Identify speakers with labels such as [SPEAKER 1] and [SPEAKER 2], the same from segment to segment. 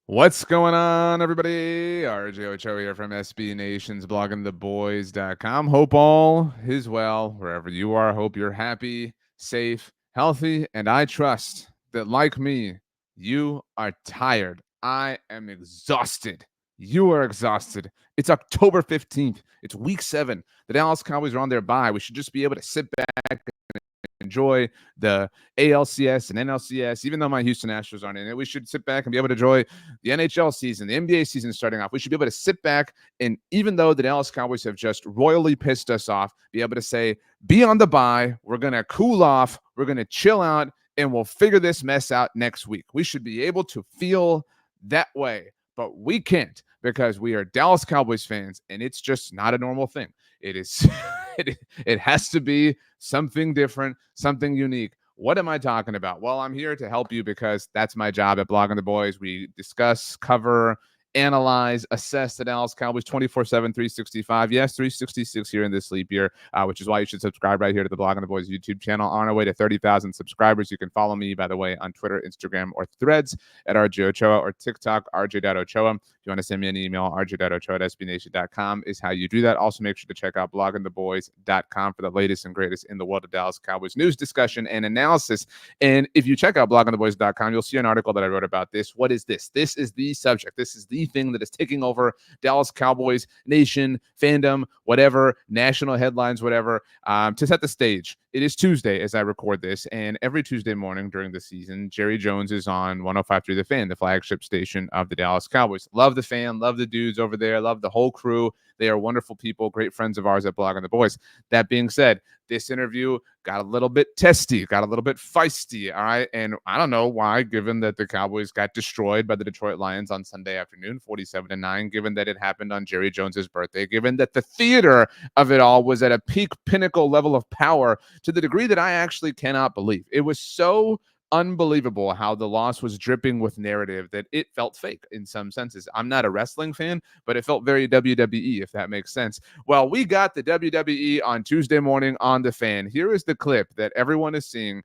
[SPEAKER 1] What's going on, everybody? RJ Ochoa here from SB Nation's bloggingtheboys.com. Hope all is well wherever you are. Hope you're happy, safe, healthy, and I trust that, like me, you are tired. I am exhausted. You are exhausted. It's October 15th. It's week 7. The Dallas Cowboys are on their bye. We should just be able to sit back, enjoy the ALCS and NLCS, even though my Houston Astros aren't in it. We should sit back and be able to enjoy the NHL season, the NBA season starting off. We should be able to sit back and, even though the Dallas Cowboys have just royally pissed us off, be able to say, be on the bye. We're going to cool off. We're going to chill out, and we'll figure this mess out next week. We should be able to feel that way, but we can't because we are Dallas Cowboys fans, and it's just not a normal thing. It is it has to be something different, something unique. What am I talking about? Well, I'm here to help you because that's my job at Blogging the Boys. We discuss, cover, analyze, assess the Dallas Cowboys 24/7, 365. Yes, 366 here in this sleep year, which is why you should subscribe right here to the Blogging the Boys YouTube channel. On our way to 30,000 subscribers. You can follow me, by the way, on Twitter, Instagram, or Threads at RJ Ochoa, or TikTok, RJ.Ochoa. If you want to send me an email, rj.ochoa@sbnation.com is how you do that. Also, make sure to check out bloggingtheboys.com for the latest and greatest in the world of Dallas Cowboys news, discussion, and analysis. And if you check out bloggingtheboys.com, you'll see an article that I wrote about this. What is this? This is the subject. This is the thing that is taking over Dallas Cowboys nation, fandom, whatever, national headlines, whatever. To set the stage, it is Tuesday as I record this, and every Tuesday morning during the season, Jerry Jones is on 105.3 The Fan, the flagship station of the Dallas Cowboys. Love the fan, love the dudes over there, love the whole crew. They are wonderful people, great friends of ours at Blogging the Boys. That being said, this interview got a little bit testy, got a little bit feisty, all right? And I don't know why, given that the Cowboys got destroyed by the Detroit Lions on Sunday afternoon, 47-9, given that it happened on Jerry Jones's birthday, given that the theater of it all was at a peak pinnacle level of power to the degree that I actually cannot believe. It was so unbelievable how the loss was dripping with narrative that it felt fake in some senses. I'm not a wrestling fan, but it felt very WWE, if that makes sense. Well, we got the WWE on Tuesday morning on The Fan. Here is the clip that everyone is seeing.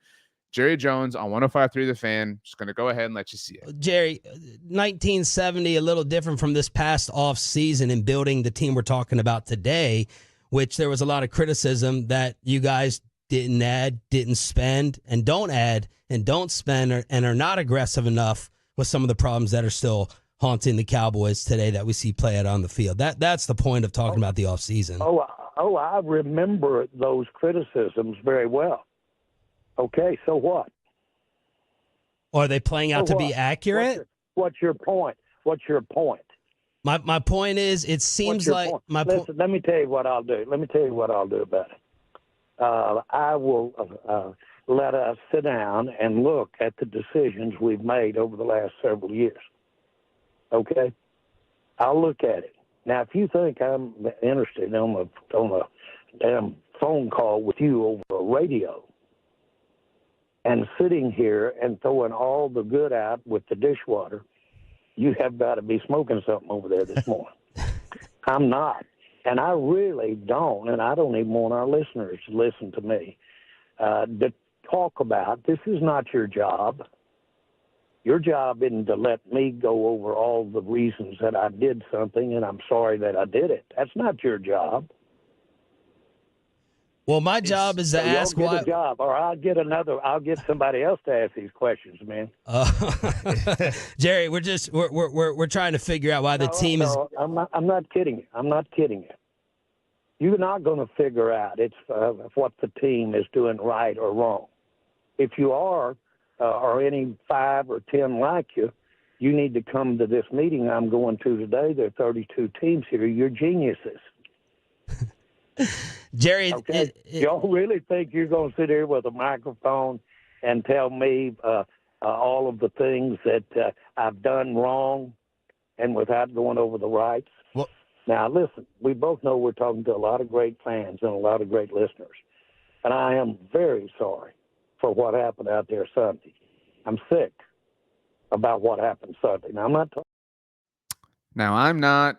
[SPEAKER 1] Jerry Jones on 105.3 The Fan. Just going to go ahead and let you see it.
[SPEAKER 2] Jerry, 1970, a little different from this past off season in building the team we're talking about today, which there was a lot of criticism that you guys didn't add, didn't spend, and don't add and don't spend, and are not aggressive enough with some of the problems that are still haunting the Cowboys today that we see play out on the field. That's the point of talking about the offseason.
[SPEAKER 3] Oh, I remember those criticisms very well. Okay, so what?
[SPEAKER 2] Are they playing out to be accurate?
[SPEAKER 3] What's your point? What's your point?
[SPEAKER 2] My point is, it seems like
[SPEAKER 3] Listen, let me tell you what I'll do. Let me tell you what I'll do about it. I will let us sit down and look at the decisions we've made over the last several years. Okay? I'll look at it. Now, if you think I'm interested on a damn phone call with you over a radio and sitting here and throwing all the good out with the dishwater, you have got to be smoking something over there this morning. I'm not. And I really don't, and I don't even want our listeners to listen to me, to talk about, this is not your job. Your job isn't to let me go over all the reasons that I did something and I'm sorry that I did it. That's not your job.
[SPEAKER 2] Well, my job is to ask
[SPEAKER 3] why.
[SPEAKER 2] why.
[SPEAKER 3] A job, or I'll get somebody else to ask these questions, man.
[SPEAKER 2] Jerry, we're trying to figure out why the team is.
[SPEAKER 3] I'm not kidding you. I'm not kidding you. You're not going to figure out what the team is doing right or wrong. If you are, or any 5 or 10 like you, you need to come to this meeting I'm going to today. There are 32 teams here. You're geniuses.
[SPEAKER 2] Jerry,
[SPEAKER 3] okay. Y'all really think you're going to sit here with a microphone and tell me all of the things that I've done wrong and without going over the rights?
[SPEAKER 2] Well,
[SPEAKER 3] now, listen, we both know we're talking to a lot of great fans and a lot of great listeners, and I am very sorry for what happened out there Sunday. I'm sick about what happened Sunday. Now,
[SPEAKER 1] I'm not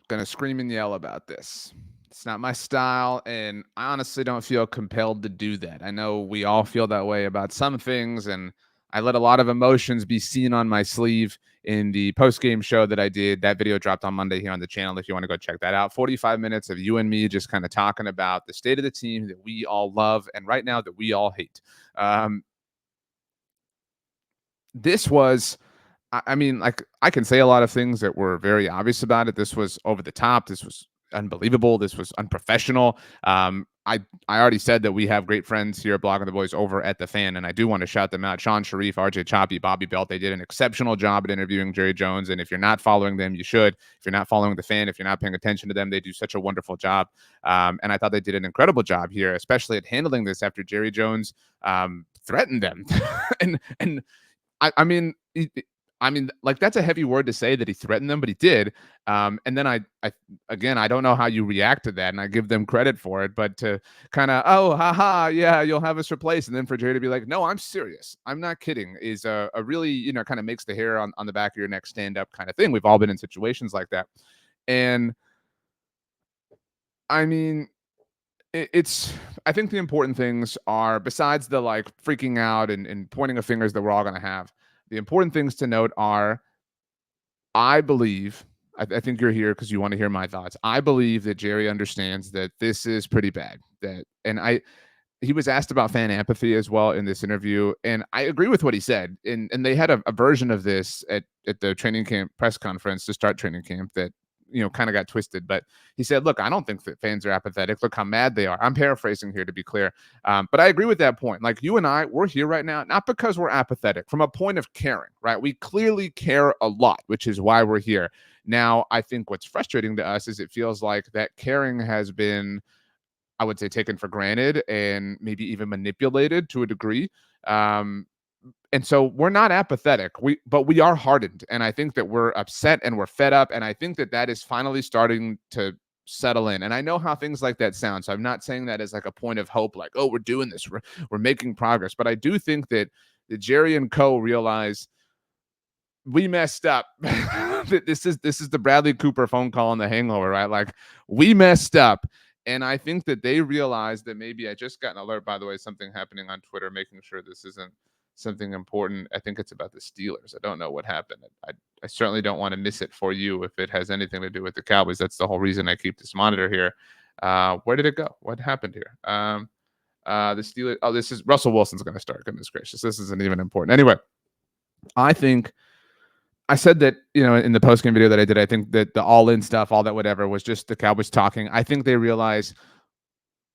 [SPEAKER 1] going to scream and yell about this. It's not my style, and I honestly don't feel compelled to do that. I know we all feel that way about some things, and I let a lot of emotions be seen on my sleeve in the post-game show that I did. That video dropped on Monday here on the channel if you want to go check that out. 45 minutes of you and me just kind of talking about the state of the team that we all love and right now that we all hate. This was, I mean, like, I can say a lot of things that were very obvious about it. This was over the top. This was unbelievable. This was unprofessional. I already said that we have great friends here at Blogging the Boys over at The Fan, and I do want to shout them out. Sean Sharif, RJ Choppy, Bobby Belt. They did an exceptional job at interviewing Jerry Jones, and if you're not following them, you should. If you're not following The Fan, if you're not paying attention to them, they do such a wonderful job. And I thought they did an incredible job here, especially at handling this after Jerry Jones threatened them. and I mean, like, that's a heavy word to say that he threatened them, but he did. And then I again, I don't know how you react to that, and I give them credit for it, but to kind of, oh, haha, yeah, you'll have us replaced, and then for Jerry to be like, no, I'm serious, I'm not kidding, is a really, you know, kind of makes the hair on the back of your neck stand up kind of thing. We've all been in situations like that, and I mean, it's, I think the important things are, besides the like freaking out and pointing of fingers that we're all going to have, the important things to note are, I believe, I think you're here because you want to hear my thoughts. I believe that Jerry understands that this is pretty bad. He was asked about fan apathy as well in this interview, and I agree with what he said. And they had a version of this at the training camp press conference to start training camp that, you know, kind of got twisted. But he said, look, I don't think that fans are apathetic. Look how mad they are. I'm paraphrasing here to be clear. But I agree with that point. Like, you and I, we're here right now, not because we're apathetic, from a point of caring, right? We clearly care a lot, which is why we're here. Now, I think what's frustrating to us is it feels like that caring has been, I would say, taken for granted and maybe even manipulated to a degree. And so we're not apathetic, but we are hardened. And I think that we're upset and we're fed up. And I think that that is finally starting to settle in. And I know how things like that sound. So I'm not saying that as like a point of hope, like, oh, we're doing this, we're making progress. But I do think that the Jerry and co realize we messed up. This is the Bradley Cooper phone call on The Hangover, right? Like, we messed up. And I think that they realized that maybe, I just got an alert, by the way, something happening on Twitter, making sure this isn't something important. I think it's about the Steelers. I don't know what happened. I certainly don't want to miss it for you if it has anything to do with the Cowboys. That's the whole reason I keep this monitor here. Where did it go? What happened here? The Steelers. Oh, this is Russell Wilson's going to start. Goodness gracious. This isn't even important. Anyway, I think I said that, you know, in the post-game video that I did, I think that the all-in stuff, all that whatever, was just the Cowboys talking. I think they realize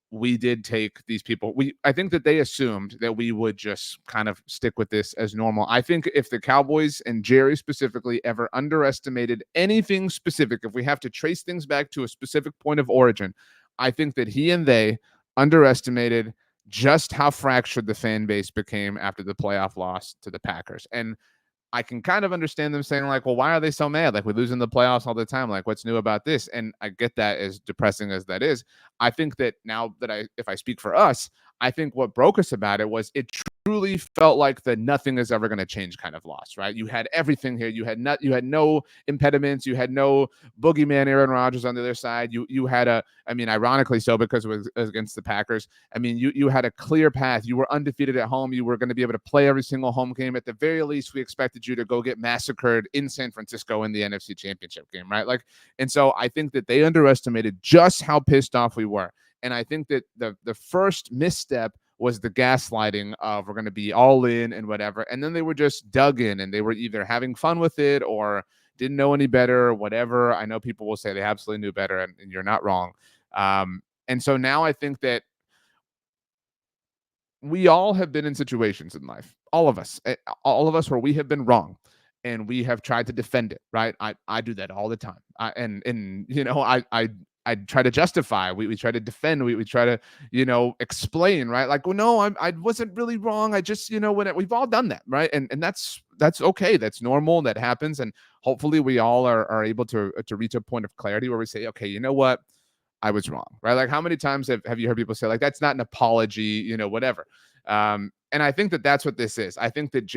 [SPEAKER 1] we did take these people. I think that they assumed that we would just kind of stick with this as normal. I think if the Cowboys and Jerry specifically ever underestimated anything specific, if we have to trace things back to a specific point of origin, I think that he and they underestimated just how fractured the fan base became after the playoff loss to the Packers. And I can kind of understand them saying, like, well, why are they so mad? Like, we lose in the playoffs all the time. Like, what's new about this? And I get that, as depressing as that is. I think that now that if I speak for us, I think what broke us about it was it truly felt like the nothing is ever going to change kind of loss, right? You had everything here. You had no impediments. You had no boogeyman Aaron Rodgers on the other side. You had ironically so, because it was against the Packers. I mean, you had a clear path. You were undefeated at home. You were going to be able to play every single home game. At the very least, we expected you to go get massacred in San Francisco in the NFC Championship game, right? Like, and so I think that they underestimated just how pissed off we were. And I think that the first misstep was the gaslighting of, we're going to be all in and whatever. And then they were just dug in, and they were either having fun with it or didn't know any better or whatever. I know people will say they absolutely knew better, and you're not wrong. And so now I think that we all have been in situations in life, all of us where we have been wrong and we have tried to defend it, right? I do that all the time. I try to justify. We try to defend. We try to, explain, right? Like, well, no, I wasn't really wrong. I just, we've all done that, right? And that's okay. That's normal. That happens. And hopefully we all are able to reach a point of clarity where we say, okay, you know what? I was wrong, right? Like, how many times have you heard people say, like, that's not an apology, whatever. And I think that that's what this is. I think that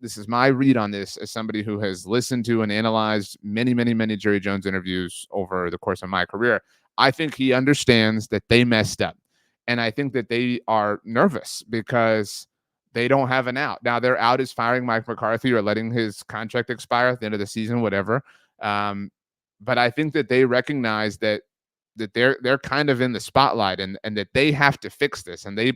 [SPEAKER 1] this is my read on this as somebody who has listened to and analyzed many, many, many Jerry Jones interviews over the course of my career. I think he understands that they messed up. And I think that they are nervous because they don't have an out. Now their out is firing Mike McCarthy or letting his contract expire at the end of the season, whatever. But I think that they recognize that they're kind of in the spotlight, and that they have to fix this, and they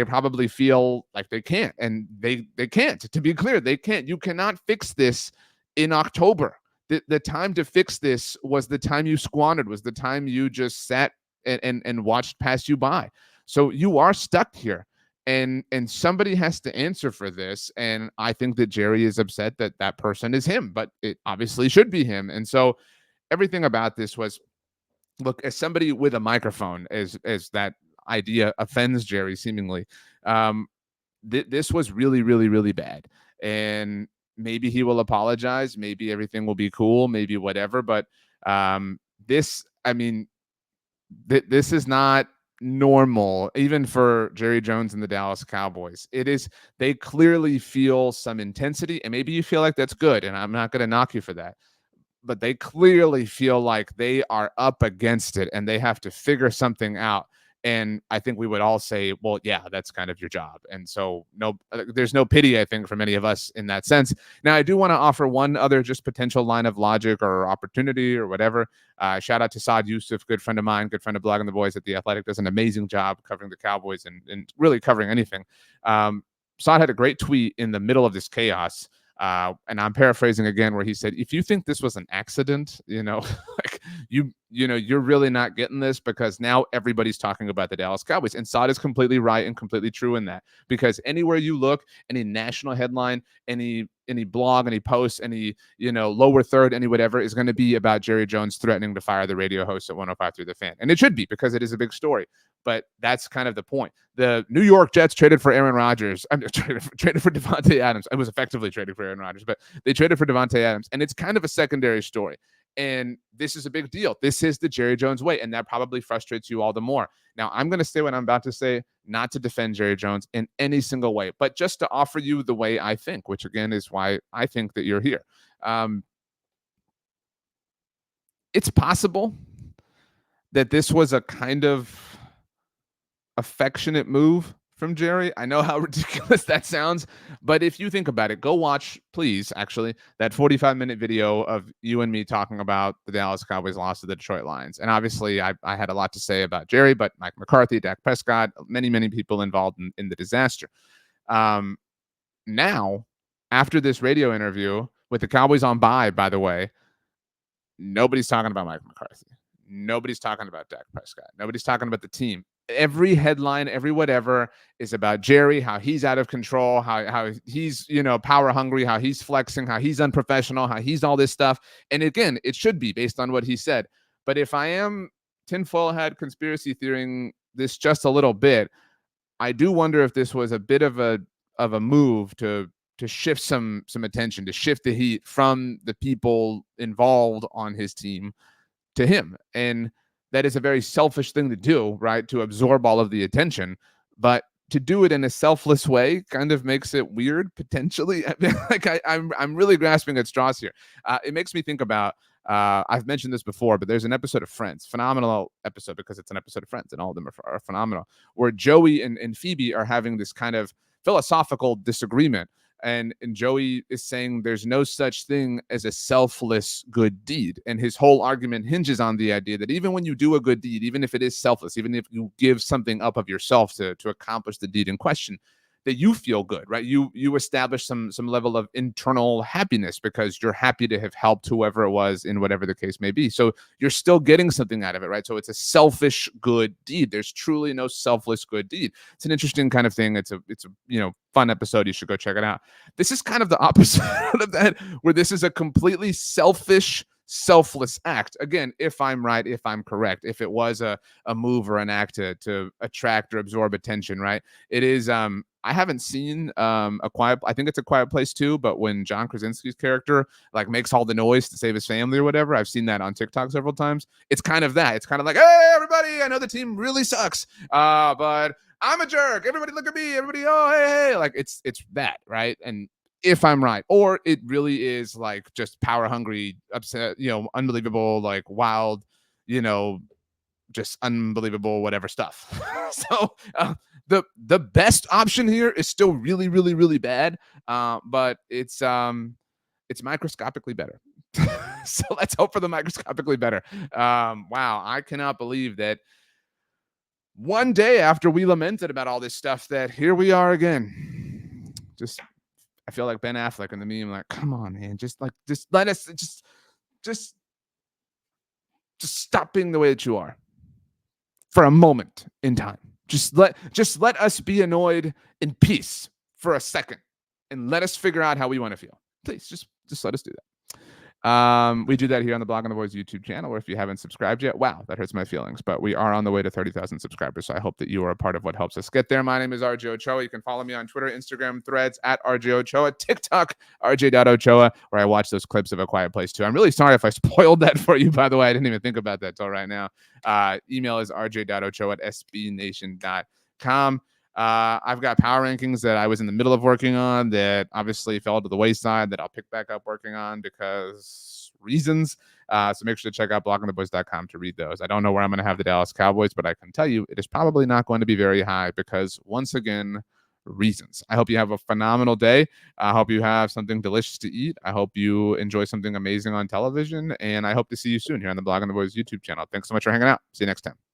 [SPEAKER 1] probably feel like they can't, and they can't. To be clear, they can't. You cannot fix this in October. The time to fix this was the time you squandered, was the time you just sat and watched pass you by. So you are stuck here, and somebody has to answer for this. And I think that Jerry is upset that that person is him, but it obviously should be him. And so everything about this was, look, as somebody with a microphone, as that idea offends Jerry seemingly, this was really, really, really bad. And maybe he will apologize. Maybe everything will be cool. Maybe whatever. But this, I mean, this is not normal, even for Jerry Jones and the Dallas Cowboys. It is, they clearly feel some intensity, and maybe you feel like that's good, and I'm not going to knock you for that. But they clearly feel like they are up against it and they have to figure something out. And I think we would all say, well, yeah, that's kind of your job. And so there's no pity, I think, from any of us in that sense. Now, I do want to offer one other just potential line of logic or opportunity or whatever. Shout out to Saad Yusuf, good friend of mine, good friend of Blogging the Boys at The Athletic, does an amazing job covering the Cowboys and really covering anything. Saad had a great tweet in the middle of this chaos. And I'm paraphrasing again, where he said, if you think this was an accident, like you're really not getting this, because now everybody's talking about the Dallas Cowboys. And Saad is completely right and completely true in that, because anywhere you look, any national headline, any blog, any post, any, lower third, any whatever is going to be about Jerry Jones threatening to fire the radio host at 105 through the Fan. And it should be, because it is a big story. But that's kind of the point. The New York Jets traded for Aaron Rodgers. Traded for Devontae Adams. I was effectively trading for Aaron Rodgers, but they traded for Devontae Adams. And it's kind of a secondary story. And this is a big deal. This is the Jerry Jones way. And that probably frustrates you all the more. Now, I'm going to say what I'm about to say, not to defend Jerry Jones in any single way, but just to offer you the way I think, which again is why I think that you're here. It's possible that this was a kind of affectionate move from Jerry. I know how ridiculous that sounds, but if you think about it, go watch, please, actually, that 45-minute video of you and me talking about the Dallas Cowboys loss to the Detroit Lions. And obviously, I had a lot to say about Jerry, but Mike McCarthy, Dak Prescott, many, many people involved in the disaster. Now, after this radio interview with the Cowboys on bye, by the way, nobody's talking about Mike McCarthy. Nobody's talking about Dak Prescott. Nobody's talking about the team. Every headline, every whatever is about Jerry, how he's out of control, how he's, power hungry, how he's flexing, how he's unprofessional, how he's all this stuff. And again, it should be based on what he said. But if I am tinfoil hat conspiracy theorying this just a little bit, I do wonder if this was a bit of a move to shift some attention, to shift the heat from the people involved on his team to him. And that is a very selfish thing to do, right? To absorb all of the attention, but to do it in a selfless way kind of makes it weird, potentially. I mean, like I'm really grasping at straws here. It makes me think about, I've mentioned this before, but there's an episode of Friends, phenomenal episode because it's an episode of Friends and all of them are phenomenal, where Joey and Phoebe are having this kind of philosophical disagreement. And Joey is saying there's no such thing as a selfless good deed. And his whole argument hinges on the idea that even when you do a good deed, even if it is selfless, even if you give something up of yourself to accomplish the deed in question, that you feel good, right? You establish some level of internal happiness because you're happy to have helped whoever it was in whatever the case may be. So you're still getting something out of it, right? So it's a selfish good deed. There's truly no selfless good deed. It's an interesting kind of thing. It's a fun episode. You should go check it out. This is kind of the opposite of that, where this is a completely selfish, selfless act. Again, if I'm right, if I'm correct, if it was a move or an act to attract or absorb attention, right? It is, I haven't seen I think it's A Quiet Place too, but when John Krasinski's character like makes all the noise to save his family or whatever, I've seen that on TikTok several times. It's kind of that. It's kind of like, hey, everybody, I know the team really sucks, but I'm a jerk. Everybody look at me. Everybody, oh, hey. Like it's that, right? And if I'm right, or it really is like just power hungry, upset, unbelievable, like wild, just unbelievable whatever stuff. So the best option here is still really, really, really bad, but it's microscopically better. So let's hope for the microscopically better. Wow, I cannot believe that one day after we lamented about all this stuff, that here we are again. Just, I feel like Ben Affleck in the meme, like, come on, man, just let us just stop being the way that you are for a moment in time. Just let us be annoyed in peace for a second, and let us figure out how we want to feel. Please, just let us do that. We do that here on the Blog on the Boys YouTube channel, or if you haven't subscribed yet, wow, that hurts my feelings, but we are on the way to 30,000 subscribers, so I hope that you are a part of what helps us get there. My name is RJ Ochoa. You can follow me on Twitter, Instagram, Threads at RJ Ochoa, TikTok, RJ.Ochoa, where I watch those clips of A Quiet Place 2. I'm really sorry if I spoiled that for you, by the way. I didn't even think about that till right now. Email is rj.ochoa@sbnation.com. I've got power rankings that I was in the middle of working on that obviously fell to the wayside, that I'll pick back up working on because reasons. So make sure to check out bloggingtheboys.com to read those. I don't know where I'm going to have the Dallas Cowboys, but I can tell you it is probably not going to be very high because, once again, reasons. I hope you have a phenomenal day. I hope you have something delicious to eat. I hope you enjoy something amazing on television, and I hope to see you soon here on the Blog on the Boys YouTube channel. Thanks so much for hanging out. See you next time.